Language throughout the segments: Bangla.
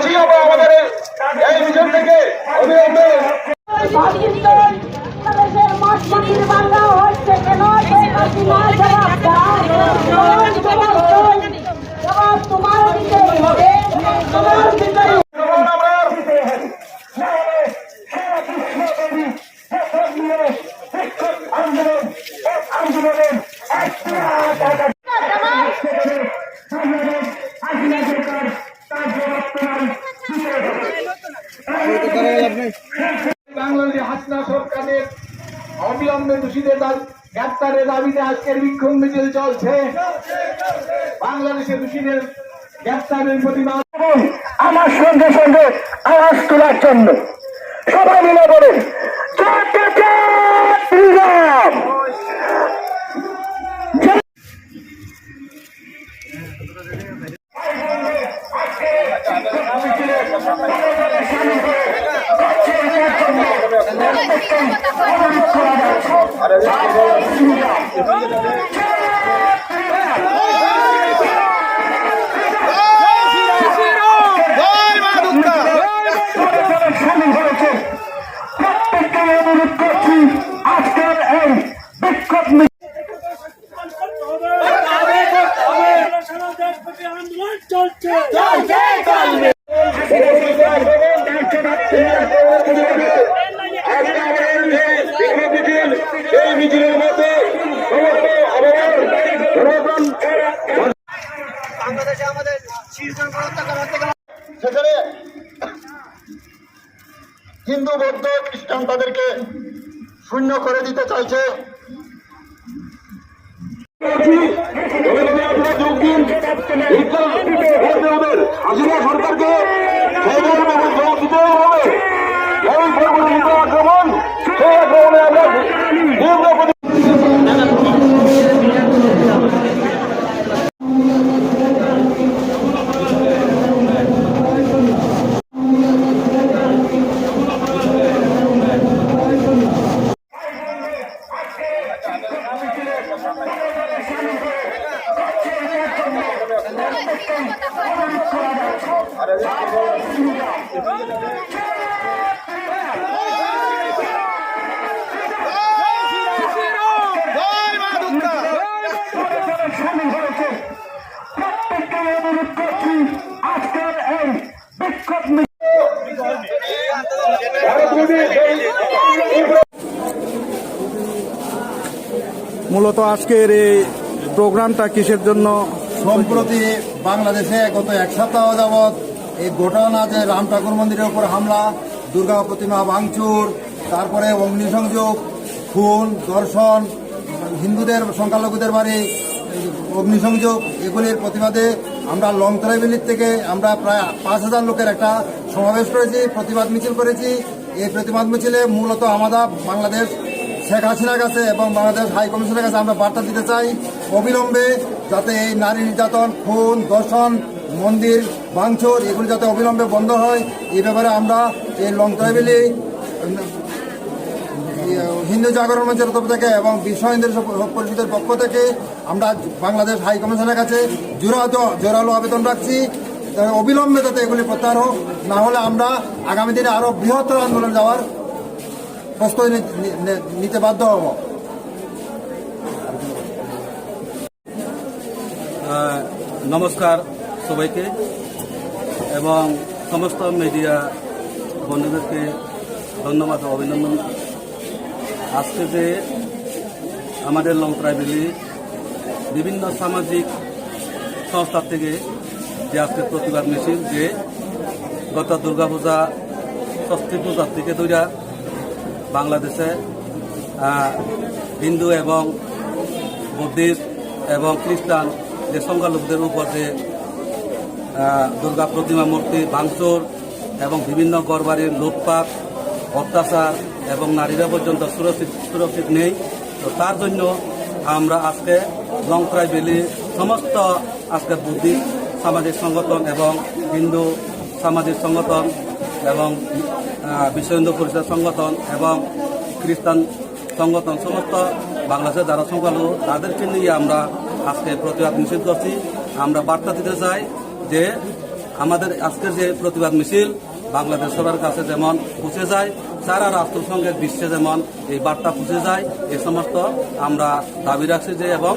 বলছি আমাদের এই মিছিল থেকে অবিলম্বে বাংলাদেশ হাসিনা সরকারের অবিলম্বে দোষীদের গ্রেপ্তারের দাবিতে আজকের বিক্ষোভ মিছিল চলছে। বাংলাদেশের দোষীদের গ্রেপ্তারের প্রতিবাদ আমার সঙ্গে সঙ্গে আওয়াজ তোলার জন্য সবাই মিলে বলেন আজকের এই বিক্ষোভ সেখানে হিন্দু বৌদ্ধ খ্রিস্টান তাদেরকে শূন্য করে দিতে চাইছে। সরকারকে আক্রমণ সেই আক্রমণে আমরা আজকের এই বিক্ষোভ মূলত আজকের এই প্রোগ্রামটা কিসের জন্য? সম্প্রতি বাংলাদেশে গত এক সপ্তাহ যাবৎ এই ঘটনা যে রাম ঠাকুর মন্দিরের উপর হামলা, দুর্গা প্রতিমা ভাঙচুর, তারপরে অগ্নিসংযোগ, খুন, ধর্ষণ, হিন্দুদের সংখ্যালঘুদের বাড়ি অগ্নিসংযোগ, এগুলির প্রতিবাদে আমরা লংতরা বিলির থেকে আমরা প্রায় 5,000 লোকের একটা সমাবেশ করেছি, প্রতিবাদ মিছিল করেছি। এই প্রতিবাদ মিছিলে মূলত আমাদের বাংলাদেশ শেখ হাসিনার কাছে এবং বাংলাদেশ হাই কমিশনের কাছে আমরা বার্তা দিতে চাই, অবিলম্বে যাতে এই নারী নির্যাতন, খুন, ধর্ষণ, মন্দির ভাঙচুর এগুলি যাতে অবিলম্বে বন্ধ হয়। এই ব্যাপারে আমরা এই লংতরাবিলি হিন্দু জাগরণ মঞ্চের তরফ থেকে এবং বিশ্ব হিন্দু পরিষদের পক্ষ থেকে আমরা বাংলাদেশ হাই কমিশনের কাছে জোরালো আবেদন রাখছি, অবিলম্বে যাতে এগুলি প্রত্যাহার হোক। না হলে আমরা আগামী দিনে আরো বৃহত্তর আন্দোলন যাওয়ার প্রস্তুতি নিতে বাধ্য হব। নমস্কার সবাইকে এবং সমস্ত মিডিয়া বন্ধুদেরকে ধন্যবাদ ও অভিনন্দন। আজকে যে আমাদের লংতরাবিলি বিভিন্ন সামাজিক সংস্থা থেকে যে আজকে প্রতিবাদ মিছিল, যে গত দুর্গাপূজা, ষষ্ঠী পূজা থেকে দুইটা বাংলাদেশে হিন্দু এবং বুদ্ধিস্ট এবং খ্রিস্টান যে সংখ্যালঘুদের উপর যে দুর্গা প্রতিমা মূর্তি ভাঙচুর এবং বিভিন্ন ঘরবাড়ির লুটপাট, অত্যাচার এবং নারীরা পর্যন্ত সুরক্ষিত নেই। তো তার জন্য আমরা আজকে লংতরাবিলি সমস্ত আজকে বুদ্ধিস্ট সামাজিক সংগঠন এবং হিন্দু সামাজিক সংগঠন এবং বিশ্ব হিন্দু পরিষদ সংগঠন এবং খ্রিস্টান সংগঠন সমস্ত বাংলাদেশের যারা সংখ্যালঘু তাদেরকে নিয়ে আমরা আজকে প্রতিবাদ মিছিল করছি। আমরা বার্তা দিতে চাই যে আমাদের আজকের যে প্রতিবাদ মিছিল বাংলাদেশ সরকারের কাছে যেমন পৌঁছে যায়, সারা রাষ্ট্রসংঘের বিশ্বে যেমন এই বার্তা পৌঁছে যায়, এই সমস্ত আমরা দাবি রাখছি যে এবং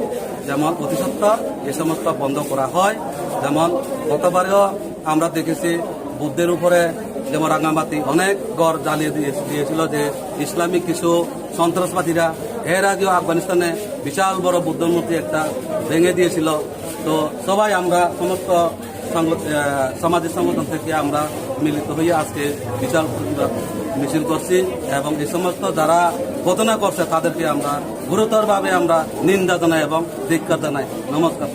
যেমন অতি সত্বর এই সমস্ত বন্ধ করা হয়। যেমন গতবারেও আমরা দেখেছি বুদ্ধের উপরে যেমন রাঙামাটি অনেক ঘর জ্বালিয়ে দিয়েছিল যে ইসলামিক কিছু সন্ত্রাসবাদীরা। এর আগেও আফগানিস্তানে বিশাল বড় বুদ্ধ মূর্তি একটা ভেঙে দিয়েছিল। তো সবাই আমরা সমস্ত সামাজিক সংগঠন থেকে আমরা মিলিত হয়ে আজকে বিশাল প্রতিবাদ মিছিল করছি এবং এই সমস্ত যারা ঘটনা করছে তাদেরকে আমরা গুরুতরভাবে আমরা নিন্দা জানাই এবং ধিক্কার জানাই। নমস্কার।